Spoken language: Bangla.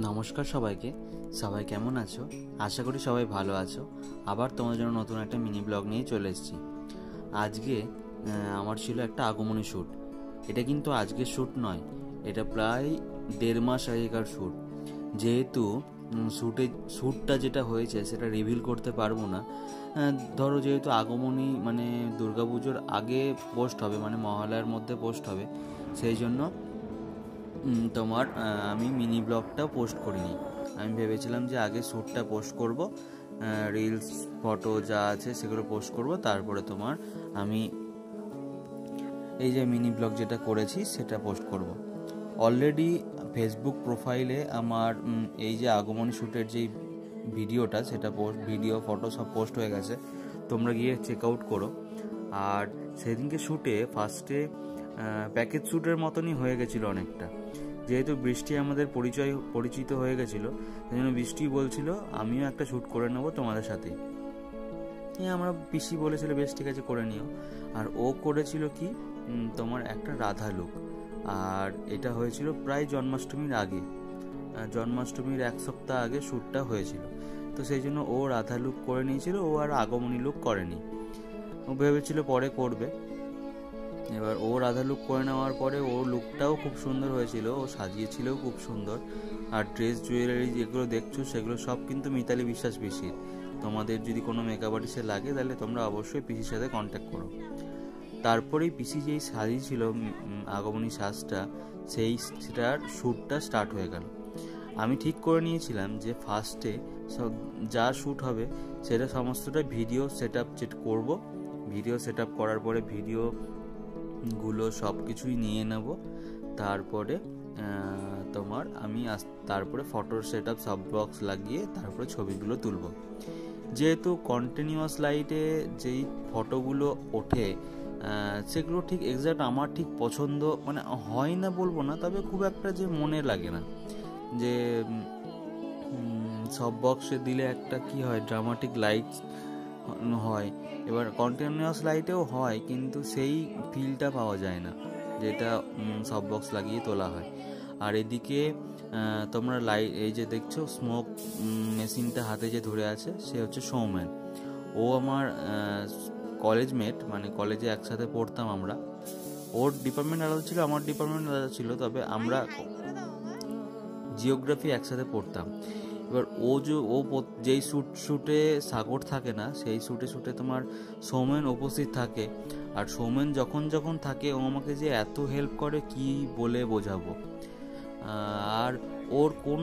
নমস্কার সবাইকে। সবাই কেমন আছো? আশা করি সবাই ভালো আছো। আবার তোমাদের জন্য নতুন একটা মিনি ব্লগ নিয়ে চলে এসেছি। আজকে আমার ছিল একটা আগমনী শ্যুট। এটা কিন্তু আজকের শ্যুট নয়, এটা প্রায় 1.5 মাস আগেকার শ্যুট। যেহেতু শ্যুটটা যেটা হয়েছে সেটা রিভিল করতে পারবো না। ধরো যেহেতু আগমনী মানে দুর্গাপুজোর আগে পোস্ট হবে, মানে মহালয়ার মধ্যে পোস্ট হবে, সেই জন্য আমি মিনি ব্লগটাও পোস্ট করিনি। আমি ভেবেছিলাম যে আগে শ্যুটটা পোস্ট করব, রিলস ফটো যা আছে সেগুলো পোস্ট করব, তারপরে আমি এই যে মিনি ব্লগ যেটা করেছি সেটা পোস্ট করব। অলরেডি ফেসবুক প্রোফাইলে আমার এই যে আগমনী শ্যুটের যেই ভিডিওটা সেটা ভিডিও ফটো সব পোস্ট হয়ে গেছে, তোমরা গিয়ে চেক আউট করো। আর সেদিনকে শ্যুটে ফার্স্টে প্যাকেজ শ্যুটের মতনই হয়ে গেছিলো অনেকটা। যেহেতু বৃষ্টি আমাদের পরিচিত হয়ে গেছিলো, সেই জন্য বৃষ্টি বলছিল আমিও একটা শ্যুট করে নেবো তোমাদের সাথেই। আমরা পিসি বলেছিল বেশ ঠিক আছে করে নিও। আর ও করেছিল কি একটা রাধা লুক। আর এটা হয়েছিল প্রায় জন্মাষ্টমীর আগে, জন্মাষ্টমীর 1 সপ্তাহ আগে শ্যুটটা হয়েছিল। তো সেই জন্য ও রাধা লুক করে নিয়েছিল, ও আর আগমনী লুক করেনি। ও ভেবেছিল পরে করবে। এবার ও রাধা লুক করে নেওয়ার পরে ওর লুকটাও খুব সুন্দর হয়েছিল, ও সাজিয়েছিলও খুব সুন্দর। আর ড্রেস জুয়েলারি যেগুলো দেখছো সেগুলো সব কিন্তু মিতালি বিশ্বাস পিসির। তোমাদের যদি কোনো মেকআপ আর্টিস্টে লাগে তাহলে তোমরা অবশ্যই পিসির সাথে কন্ট্যাক্ট করো। তারপরেই পিসি যেই সাজিয়েছিল আগমনী সাজটা, সেটার শ্যুটটা স্টার্ট হয়ে গেল। আমি ঠিক করে নিয়েছিলাম যে ফার্স্টে যা শ্যুট হবে সেটা সমস্তটা ভিডিও সেট আপ করবো। ভিডিও সেট আপ করার পরে ভিডিওগুলো সব কিছুই নিয়ে নেব। তারপরে তারপরে ফটোর সেট আপ সব বক্স লাগিয়ে তারপরে ছবিগুলো তুলব। যেহেতু কন্টিনিউয়াস লাইটে যেই ফটোগুলো ওঠে সেগুলো ঠিক এক্স্যাক্ট আমার ঠিক পছন্দ মানে হয় না বলবো না, তবে খুব একটা যে মনে লাগে না। যে সব বক্সে দিলে একটা কি হয়, ড্রামাটিক লাইট হয়। এবার কন্টিনিউয়াস লাইটেও হয়, কিন্তু সেই ফিলটা পাওয়া যায় না যেটা সব বক্স লাগিয়ে তোলা হয়। আর এদিকে তোমরা এই যে দেখছো স্মোক মেশিনটা হাতে যে ধরে আছে, সে হচ্ছে সৌমেন। ও আমার কলেজ মেট, মানে কলেজে একসাথে পড়তাম আমরা। ওর ডিপার্টমেন্ট আলাদা ছিল, আমার ডিপার্টমেন্ট আলাদা ছিল, তবে আমরা জিওগ্রাফি একসাথে পড়তাম। এবার যেই শ্যুটে সাগর থাকে না, সেই শ্যুটে তোমার সৌমেন উপস্থিত থাকে। আর সৌমেন যখন থাকে ও আমাকে যে এত হেল্প করে কি বলে বোঝাবো। আর ওর কোন